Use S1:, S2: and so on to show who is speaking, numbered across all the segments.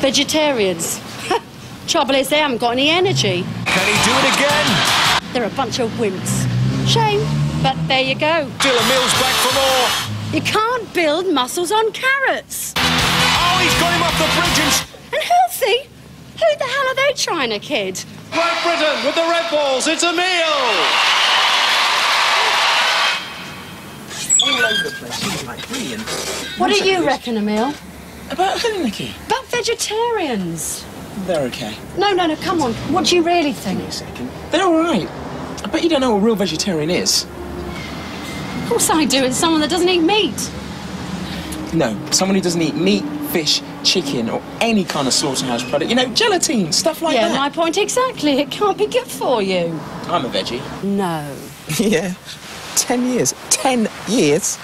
S1: Vegetarians. Trouble is, they haven't got any energy.
S2: Can he do it again?
S1: They're a bunch of wimps. Shame, but there you go.
S2: Till Emil's back for more.
S1: You can't build muscles on carrots.
S2: Oh, he's got him off the bridge
S1: And healthy? Who the hell are they trying to kid?
S3: Great Britain with the red balls, it's Emil!
S4: All over the place, he was like brilliant.
S1: What do you reckon, Emil?
S4: About who, Nikki?
S1: About vegetarians.
S4: They're okay.
S1: No, come on. What do you really think?
S4: Give me a second. They're all right. I bet you don't know what a real vegetarian is.
S1: Of course I do. It's someone that doesn't eat meat.
S4: No, someone who doesn't eat meat, fish, chicken, or any kind of slaughterhouse product. You know, gelatine, stuff like that.
S1: Yeah, my point exactly. It can't be good for you.
S4: I'm a veggie.
S1: No.
S4: Yeah. 10 years. 10 years?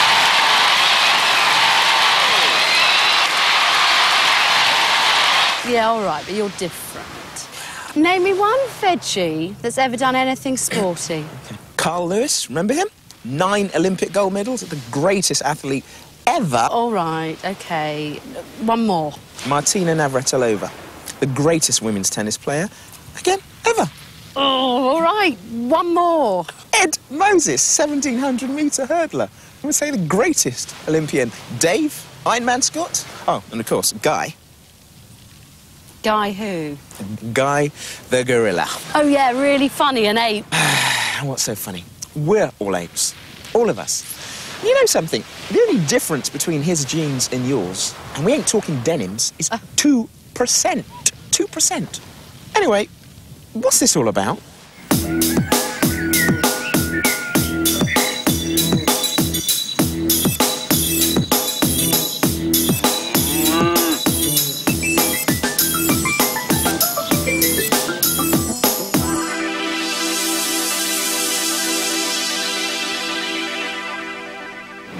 S1: Yeah, all right, but you're different. Name me one veggie that's ever done anything sporty.
S4: Okay. Carl Lewis, remember him? 9 Olympic gold medals, the greatest athlete ever.
S1: All right, OK. One more.
S4: Martina Navratilova, the greatest women's tennis player, again, ever.
S1: Oh, all right. One more.
S4: Ed Moses, 1,700-metre hurdler. I would say the greatest Olympian. Dave, Ironman Scott. Oh, and of course, Guy.
S1: Guy who?
S4: Guy the gorilla.
S1: Oh, yeah, really funny, an ape.
S4: What's so funny? We're all apes. All of us. You know something? The only difference between his genes and yours, and we ain't talking denims, is 2%. 2%. Anyway, what's this all about?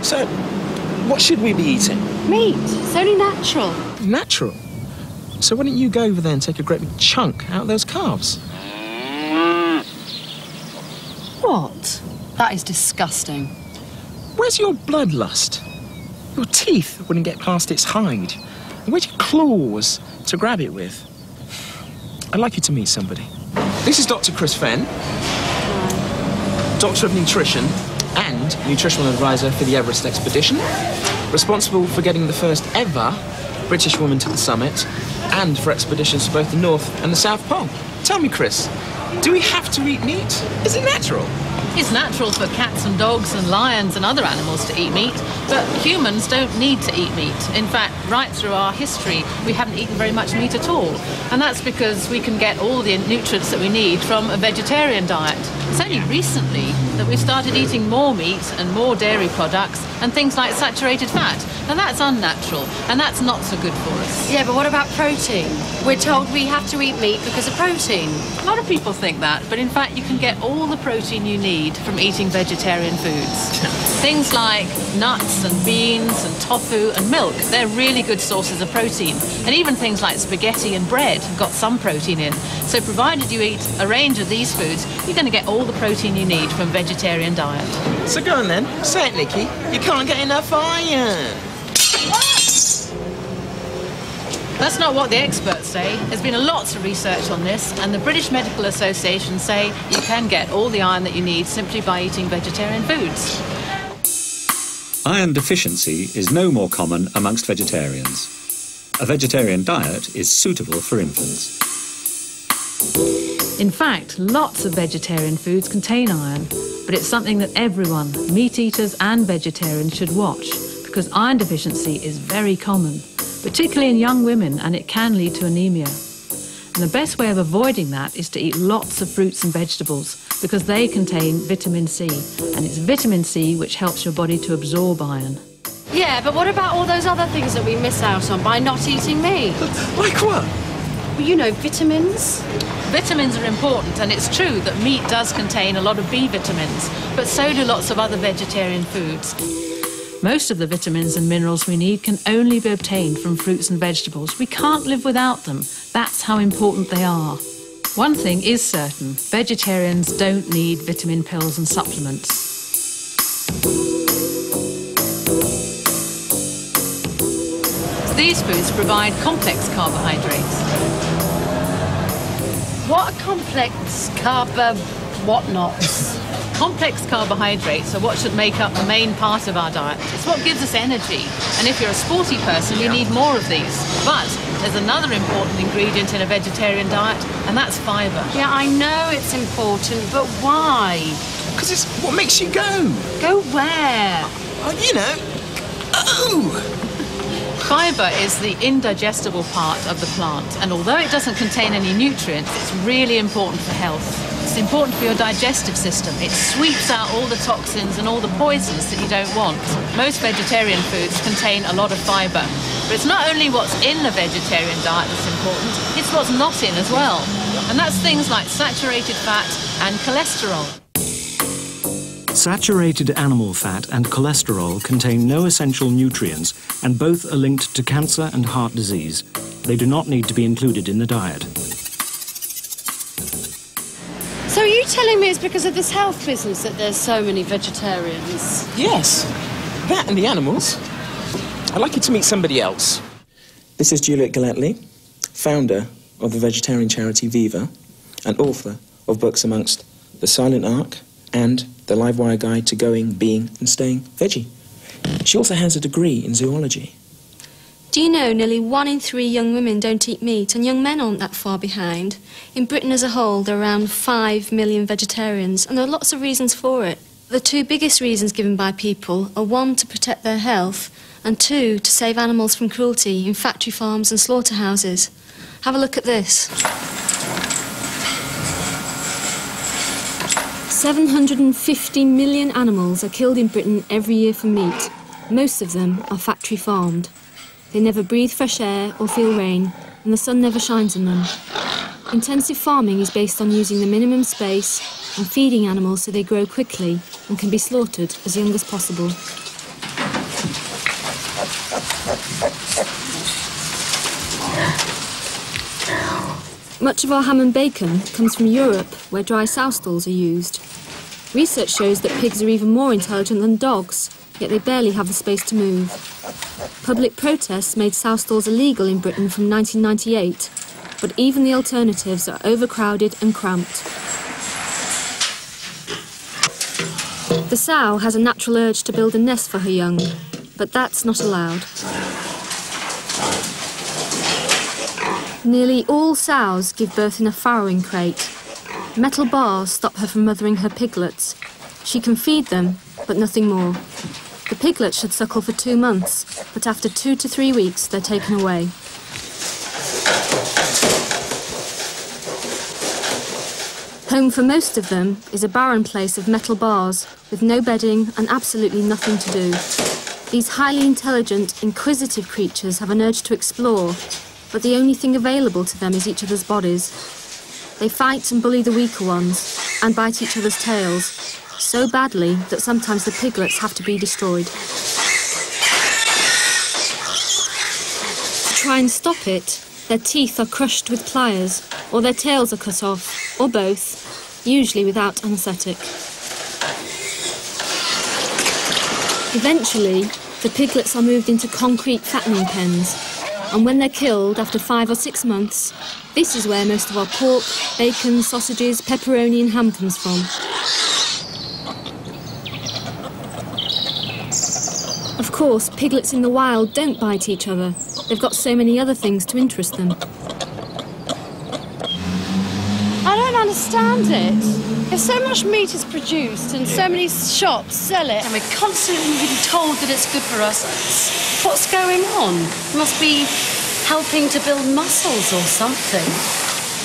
S4: So, what should we be eating?
S1: Meat. It's only natural.
S4: Natural? So why don't you go over there and take a great big chunk out of those calves?
S1: What? That is disgusting.
S4: Where's your bloodlust? Your teeth wouldn't get past its hide. And where's your claws to grab it with? I'd like you to meet somebody. This is Dr. Chris Fenn, Doctor of Nutrition and Nutritional Advisor for the Everest Expedition, responsible for getting the first ever British woman to the summit and for expeditions to both the North and the South Pole. Tell me, Chris, do we have to eat meat? Is it natural?
S5: It's natural for cats and dogs and lions and other animals to eat meat, but humans don't need to eat meat. In fact, right through our history, we haven't eaten very much meat at all. And that's because we can get all the nutrients that we need from a vegetarian diet. It's only recently that we've started eating more meat and more dairy products and things like saturated fat. Now that's unnatural, and that's not so good for us.
S1: Yeah, but what about protein? We're told we have to eat meat because of protein.
S5: A lot of people think that, but in fact you can get all the protein you need from eating vegetarian foods. Things like nuts and beans and tofu and milk, they're really good sources of protein. And even things like spaghetti and bread have got some protein in. So provided you eat a range of these foods, you're going to get all the protein you need from a vegetarian diet.
S4: So go on then, say it, Nikki. You can't get enough iron.
S5: That's not what the experts say. There's been lots of research on this, and the British Medical Association say you can get all the iron that you need simply by eating vegetarian foods.
S6: Iron deficiency is no more common amongst vegetarians. A vegetarian diet is suitable for infants.
S5: In fact, lots of vegetarian foods contain iron, but it's something that everyone, meat eaters and vegetarians, should watch, because iron deficiency is very common, particularly in young women, and it can lead to anemia. And the best way of avoiding that is to eat lots of fruits and vegetables, because they contain vitamin C, and it's vitamin C which helps your body to absorb iron.
S1: Yeah, but what about all those other things that we miss out on by not eating meat?
S4: Like what?
S1: Well, you know, vitamins.
S5: Vitamins are important, and it's true that meat does contain a lot of B vitamins, but so do lots of other vegetarian foods. Most of the vitamins and minerals we need can only be obtained from fruits and vegetables. We can't live without them. That's how important they are. One thing is certain, vegetarians don't need vitamin pills and supplements. because these foods provide complex carbohydrates.
S1: What are complex whatnots?
S5: Complex carbohydrates are what should make up the main part of our diet. It's what gives us energy. And if you're a sporty person, you need more of these. But there's another important ingredient in a vegetarian diet, and that's fibre.
S1: Yeah, I know it's important, but why?
S4: Because it's what makes you go.
S1: Go where?
S4: Oh, you know. Oh!
S5: Fibre is the indigestible part of the plant, and although it doesn't contain any nutrients, it's really important for health. It's important for your digestive system. It sweeps out all the toxins and all the poisons that you don't want. Most vegetarian foods contain a lot of fibre. But it's not only what's in the vegetarian diet that's important, it's what's not in as well. And that's things like saturated fat and cholesterol.
S7: Saturated animal fat and cholesterol contain no essential nutrients, and both are linked to cancer and heart disease. They do not need to be included in the diet.
S1: So are you telling me it's because of this health business that there's so many vegetarians?
S4: Yes, that and the animals. I'd like you to meet somebody else. This is Juliet Gallatley, founder of the vegetarian charity Viva and author of books amongst The Silent Ark and The Livewire Guide to Going, Being and Staying Veggie. She also has a degree in zoology.
S8: Do you know nearly 1 in 3 young women don't eat meat, and young men aren't that far behind? In Britain as a whole, there are around 5 million vegetarians, and there are lots of reasons for it. The 2 biggest reasons given by people are 1, to protect their health, and 2, to save animals from cruelty in factory farms and slaughterhouses. Have a look at this. 750 million animals are killed in Britain every year for meat. Most of them are factory farmed. They never breathe fresh air or feel rain, and the sun never shines on them. Intensive farming is based on using the minimum space and feeding animals so they grow quickly and can be slaughtered as young as possible. Much of our ham and bacon comes from Europe, where dry sow stalls are used. Research shows that pigs are even more intelligent than dogs, yet they barely have the space to move. Public protests made sow stalls illegal in Britain from 1998, but even the alternatives are overcrowded and cramped. The sow has a natural urge to build a nest for her young, but that's not allowed. Nearly all sows give birth in a farrowing crate. Metal bars stop her from mothering her piglets. She can feed them, but nothing more. The piglets should suckle for 2 months, but after 2 to 3 weeks, they're taken away. Home for most of them is a barren place of metal bars, with no bedding and absolutely nothing to do. These highly intelligent, inquisitive creatures have an urge to explore, but the only thing available to them is each other's bodies. They fight and bully the weaker ones, and bite each other's tails, so badly that sometimes the piglets have to be destroyed. To try and stop it, their teeth are crushed with pliers, or their tails are cut off, or both, usually without anaesthetic. Eventually, the piglets are moved into concrete fattening pens, and when they're killed after 5 or 6 months, this is where most of our pork, bacon, sausages, pepperoni and ham comes from. Of course, piglets in the wild don't bite each other. They've got so many other things to interest them.
S1: I don't understand it. If so much meat is produced and so many shops sell it, and we're constantly being told that it's good for us, what's going on? Must be helping to build muscles or something.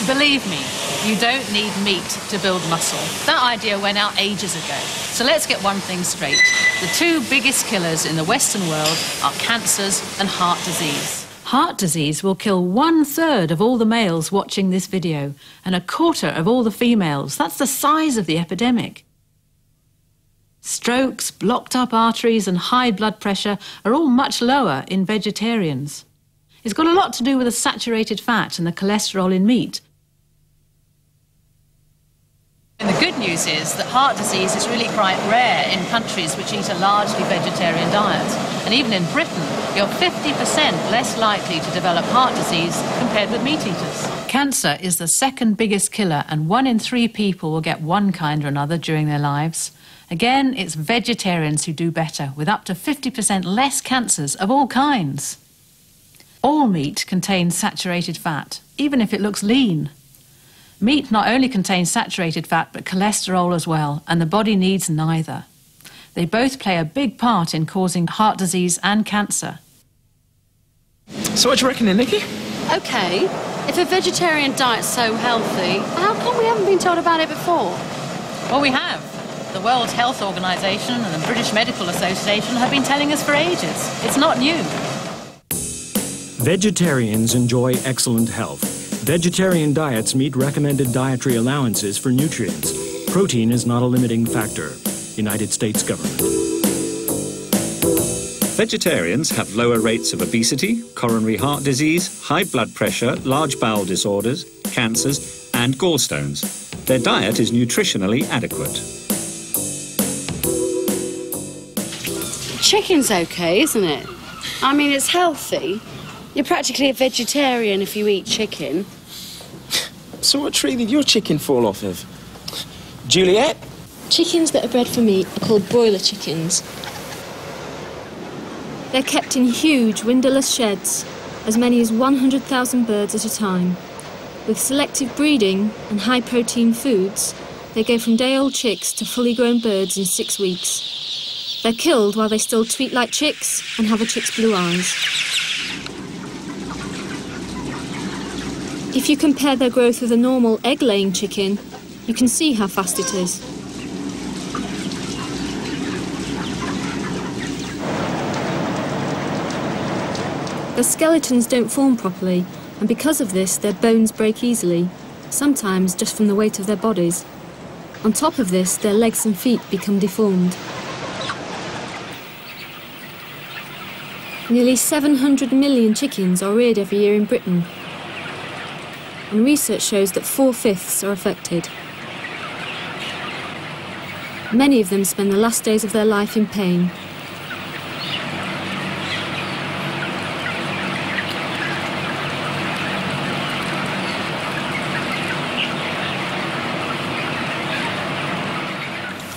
S5: Believe me, you don't need meat to build muscle. That idea went out ages ago. So let's get one thing straight. The 2 biggest killers in the Western world are cancers and heart disease. Heart disease will kill 1/3 of all the males watching this video and 1/4 of all the females. That's the size of the epidemic. Strokes, blocked up arteries and high blood pressure are all much lower in vegetarians. It's got a lot to do with the saturated fat and the cholesterol in meat. And the good news is that heart disease is really quite rare in countries which eat a largely vegetarian diet. And even in Britain, you're 50% less likely to develop heart disease compared with meat eaters. Cancer is the second biggest killer, and 1 in 3 people will get one kind or another during their lives. Again, it's vegetarians who do better, with up to 50% less cancers of all kinds. All meat contains saturated fat, even if it looks lean. Meat not only contains saturated fat, but cholesterol as well, and the body needs neither. They both play a big part in causing heart disease and cancer.
S4: So what do you reckon, Nikki?
S1: OK, if a vegetarian diet's so healthy, how come we haven't been told about it before?
S5: Well, we have. The World Health Organization and the British Medical Association have been telling us for ages. It's not new.
S7: Vegetarians enjoy excellent health. Vegetarian diets meet recommended dietary allowances for nutrients. Protein is not a limiting factor. United States government.
S6: Vegetarians have lower rates of obesity, coronary heart disease, high blood pressure, large bowel disorders, cancers, and gallstones. Their diet is nutritionally adequate.
S1: Chicken's OK, isn't it? I mean, it's healthy. You're practically a vegetarian if you eat chicken.
S4: So what tree did your chicken fall off of? Juliet?
S8: Chickens that are bred for meat are called broiler chickens. They're kept in huge windowless sheds, as many as 100,000 birds at a time. With selective breeding and high-protein foods, they go from day-old chicks to fully grown birds in 6 weeks. They're killed while they still tweet like chicks and have a chick's blue eyes. If you compare their growth with a normal egg-laying chicken, you can see how fast it is. Their skeletons don't form properly, and because of this, their bones break easily, sometimes just from the weight of their bodies. On top of this, their legs and feet become deformed. Nearly 700 million chickens are reared every year in Britain, and research shows that 4/5 are affected. Many of them spend the last days of their life in pain.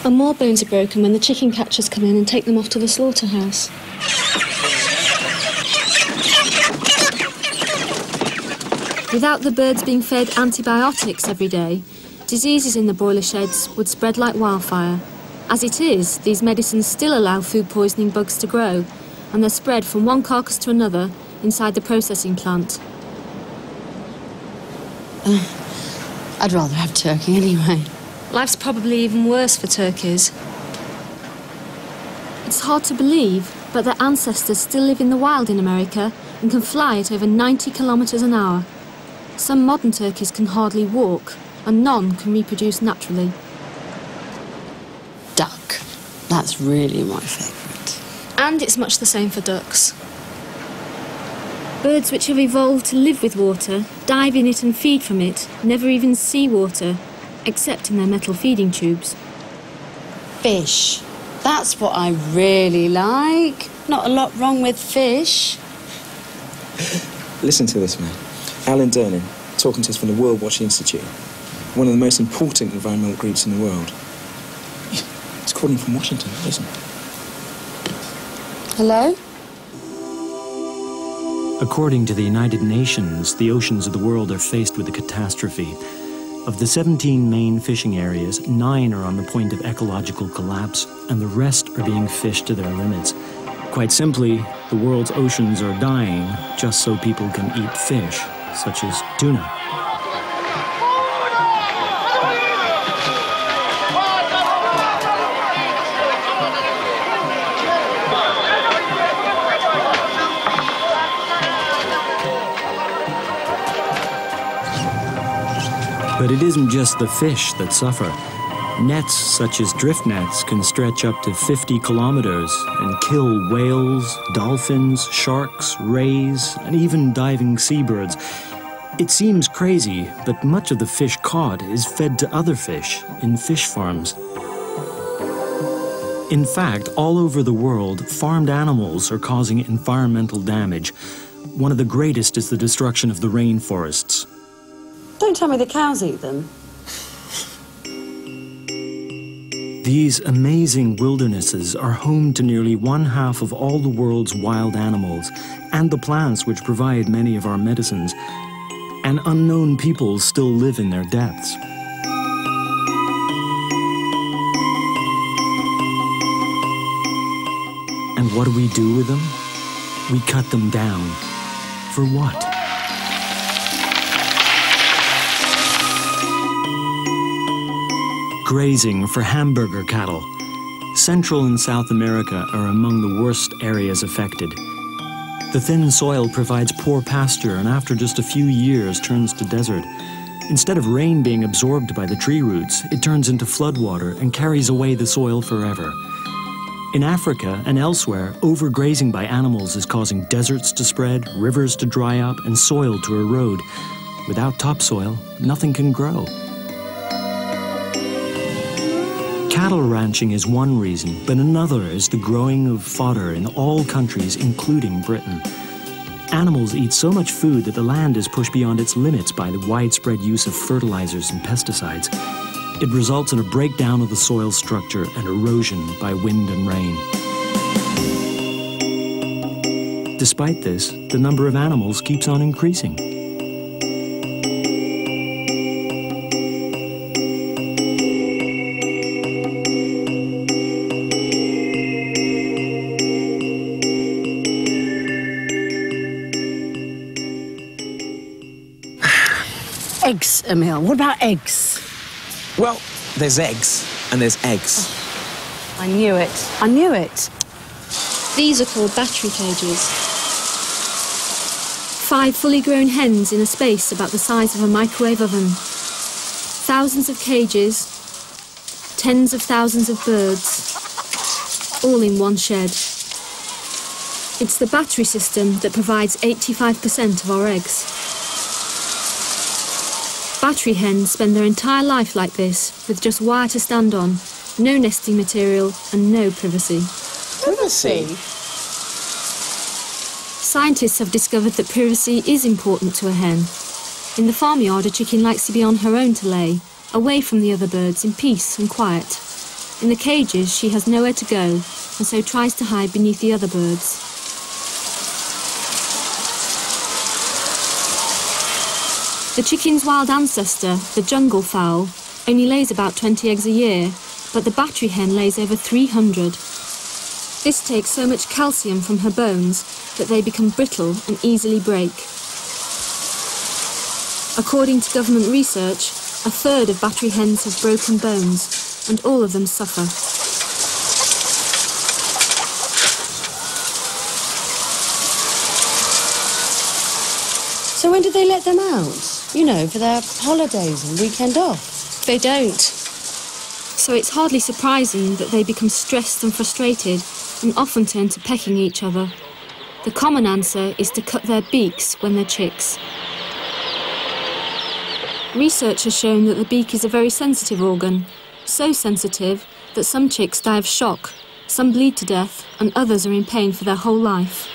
S8: And more bones are broken when the chicken catchers come in and take them off to the slaughterhouse. Without the birds being fed antibiotics every day, diseases in the broiler sheds would spread like wildfire. As it is, these medicines still allow food poisoning bugs to grow, and they're spread from one carcass to another inside the processing plant.
S1: I'd rather have turkey anyway.
S8: Life's probably even worse for turkeys. It's hard to believe, but their ancestors still live in the wild in America and can fly at over 90 kilometres an hour. Some modern turkeys can hardly walk, and none can reproduce naturally.
S1: Duck. That's really my favourite.
S8: And it's much the same for ducks. Birds which have evolved to live with water, dive in it and feed from it, never even see water, except in their metal feeding tubes.
S1: Fish. That's what I really like. Not a lot wrong with fish.
S9: Listen to this, man. Alan Durnin, talking to us from the World Watch Institute, one of the most important environmental groups in the world. It's calling from Washington, listen.
S1: Hello?
S7: According to the United Nations, the oceans of the world are faced with a catastrophe. Of the 17 main fishing areas, 9 are on the point of ecological collapse, and the rest are being fished to their limits. Quite simply, the world's oceans are dying just so people can eat fish, such as tuna. But it isn't just the fish that suffer. Nets such as drift nets can stretch up to 50 kilometers and kill whales, dolphins, sharks, rays, and even diving seabirds. It seems crazy, but much of the fish caught is fed to other fish in fish farms. In fact, all over the world, farmed animals are causing environmental damage. One of the greatest is the destruction of the rainforests.
S1: Don't tell me the cows eat them.
S7: These amazing wildernesses are home to nearly 1/2 of all the world's wild animals and the plants which provide many of our medicines. And unknown peoples still live in their depths. And what do we do with them? We cut them down. For what? Grazing for hamburger cattle. Central and South America are among the worst areas affected. The thin soil provides poor pasture and after just a few years turns to desert. Instead of rain being absorbed by the tree roots, it turns into floodwater and carries away the soil forever. In Africa and elsewhere, overgrazing by animals is causing deserts to spread, rivers to dry up, and soil to erode. Without topsoil, nothing can grow. Cattle ranching is one reason, but another is the growing of fodder in all countries, including Britain. Animals eat so much food that the land is pushed beyond its limits by the widespread use of fertilizers and pesticides. It results in a breakdown of the soil structure and erosion by wind and rain. Despite this, the number of animals keeps on increasing.
S1: Eggs, Emil. What about eggs?
S9: Well, there's eggs, and there's eggs.
S1: I knew it. I knew it.
S8: These are called battery cages. 5 fully grown hens in a space about the size of a microwave oven. Thousands of cages, tens of thousands of birds, all in one shed. It's the battery system that provides 85% of our eggs. Battery hens spend their entire life like this, with just wire to stand on, no nesting material and no privacy.
S1: Privacy?
S8: Scientists have discovered that privacy is important to a hen. In the farmyard, a chicken likes to be on her own to lay, away from the other birds in peace and quiet. In the cages, she has nowhere to go, and so tries to hide beneath the other birds. The chicken's wild ancestor, the jungle fowl, only lays about 20 eggs a year, but the battery hen lays over 300. This takes so much calcium from her bones that they become brittle and easily break. According to government research, 1/3 of battery hens have broken bones, and all of them suffer.
S1: So when do they let them out? You know, for their holidays and weekend off.
S8: They don't. So it's hardly surprising that they become stressed and frustrated and often turn to pecking each other. The common answer is to cut their beaks when they're chicks. Research has shown that the beak is a very sensitive organ, so sensitive that some chicks die of shock, some bleed to death, and others are in pain for their whole life.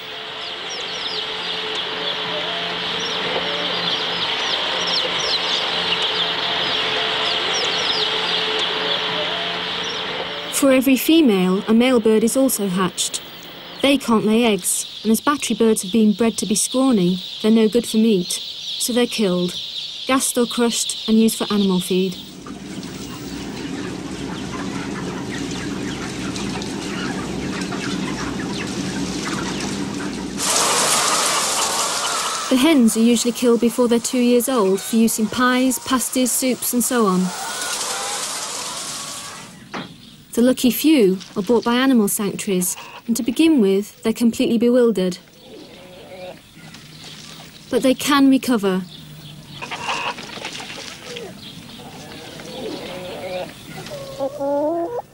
S8: For every female, a male bird is also hatched. They can't lay eggs, and as battery birds have been bred to be scrawny, they're no good for meat, so they're killed, gassed or crushed and used for animal feed. The hens are usually killed before they're 2 years old for use in pies, pasties, soups and so on. The lucky few are bought by animal sanctuaries, and to begin with, they're completely bewildered. But they can recover.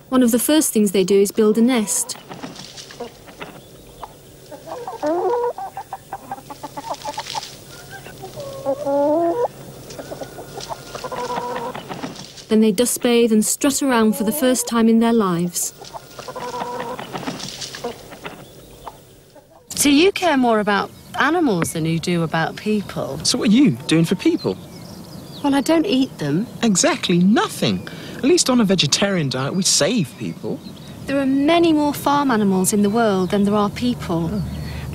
S8: One of the first things they do is build a nest. Then they dust bathe and strut around for the first time in their lives.
S1: So you care more about animals than you do about people?
S9: So what are you doing for people?
S1: Well, I don't eat them.
S9: Exactly nothing. At least on a vegetarian diet, we save people.
S8: There are many more farm animals in the world than there are people.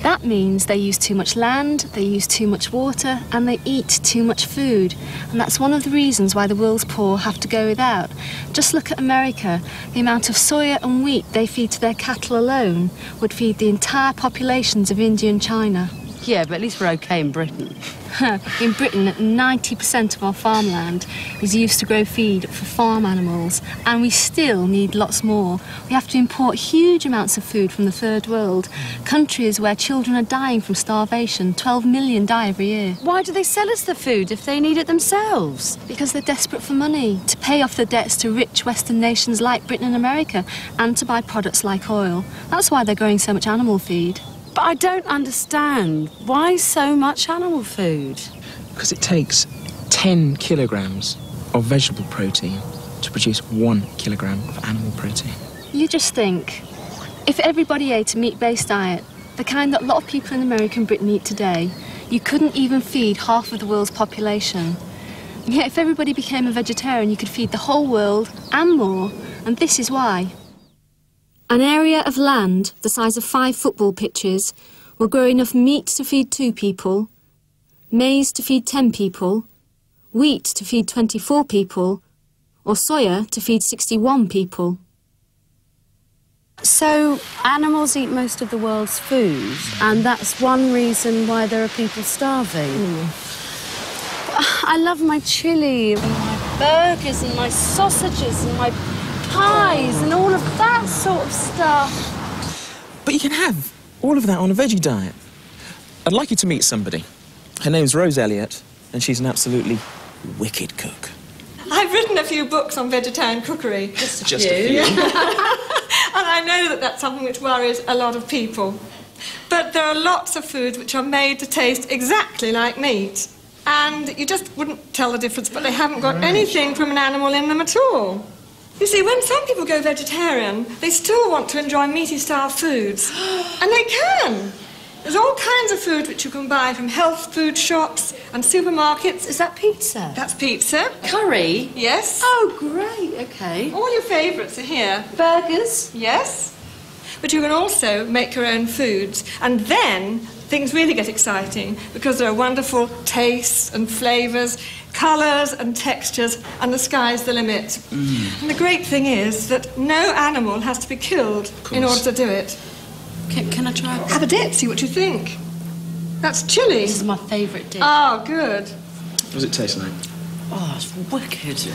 S8: That means they use too much land, they use too much water, and they eat too much food. And that's one of the reasons why the world's poor have to go without. Just look at America. The amount of soya and wheat they feed to their cattle alone would feed the entire populations of India and China.
S1: Yeah, but at least we're okay in Britain.
S8: In Britain, 90% of our farmland is used to grow feed for farm animals, and we still need lots more. We have to import huge amounts of food from the third world, countries where children are dying from starvation. 12 million die every year.
S1: Why do they sell us the food if they need it themselves?
S8: Because they're desperate for money, to pay off the debts to rich Western nations like Britain and America, and to buy products like oil. That's why they're growing so much animal feed.
S1: But I don't understand. Why so much animal food?
S9: Because it takes 10 kilograms of vegetable protein to produce 1 kilogram of animal protein.
S8: You just think, if everybody ate a meat-based diet, the kind that a lot of people in America and Britain eat today, you couldn't even feed half of the world's population. And yet if everybody became a vegetarian, you could feed the whole world and more, and this is why. An area of land the size of 5 football pitches will grow enough meat to feed 2 people, maize to feed 10 people, wheat to feed 24 people, or soya to feed 61 people.
S1: So animals eat most of the world's food, and that's one reason why there are people starving. I love my chili and my burgers and my sausages and my pies and all of that sort of stuff.
S9: But you can have all of that on a veggie diet. I'd like you to meet somebody. Her name's Rose Elliott, and she's an absolutely wicked cook.
S10: I've written a few books on vegetarian cookery.
S9: Just a few.
S10: And I know that that's something which worries a lot of people. But there are lots of foods which are made to taste exactly like meat. And you just wouldn't tell the difference, but they haven't got anything from an animal in them at all. You see, when some people go vegetarian, they still want to enjoy meaty-style foods. And they can. There's all kinds of food which you can buy from health food shops and supermarkets.
S1: Is that pizza?
S10: That's pizza.
S1: Curry?
S10: Yes.
S1: Oh, great, okay.
S10: All your favourites are here.
S1: Burgers?
S10: Yes. But you can also make your own foods. And then things really get exciting because there are wonderful tastes and flavours, colours and textures, and the sky's the limit. And the great thing is that no animal has to be killed in order to do it.
S1: Can I try it?
S10: Have a dip, see what you think. That's chili.
S1: This is my favourite dish.
S10: Oh, good.
S9: What does it taste like?
S1: Oh, it's wicked.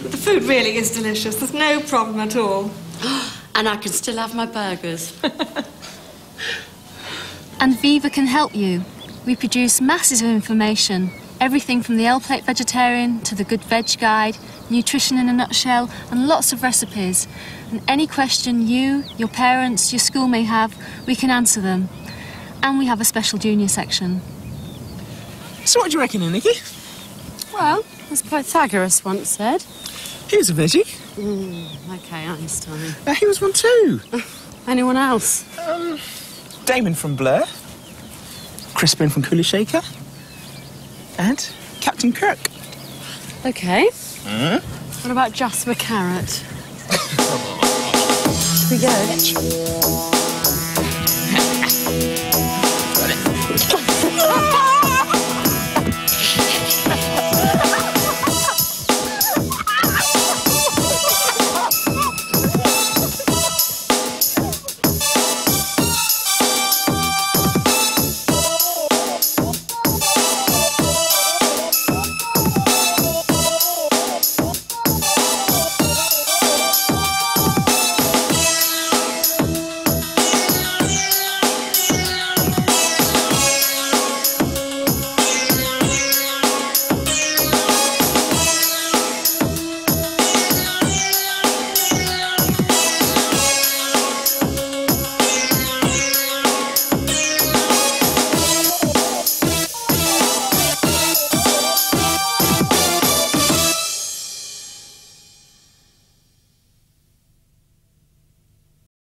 S10: But the food really is delicious. There's no problem at all.
S1: And I can still have my burgers.
S8: And Viva can help you. We produce masses of information. Everything from the L-Plate Vegetarian to the Good Veg Guide, nutrition in a nutshell, and lots of recipes. And any question you, your parents, your school may have, we can answer them. And we have a special junior section.
S9: So what do you reckon, Nikki?
S1: Well, as Pythagoras once said.
S9: He was a veggie.
S1: Okay, Einstein.
S9: He was one too.
S1: Anyone else?
S9: Damon from Blur, Crispin from Cooler Shaker, and Captain Kirk.
S1: Okay. What about Jasper Carrot? Should we go?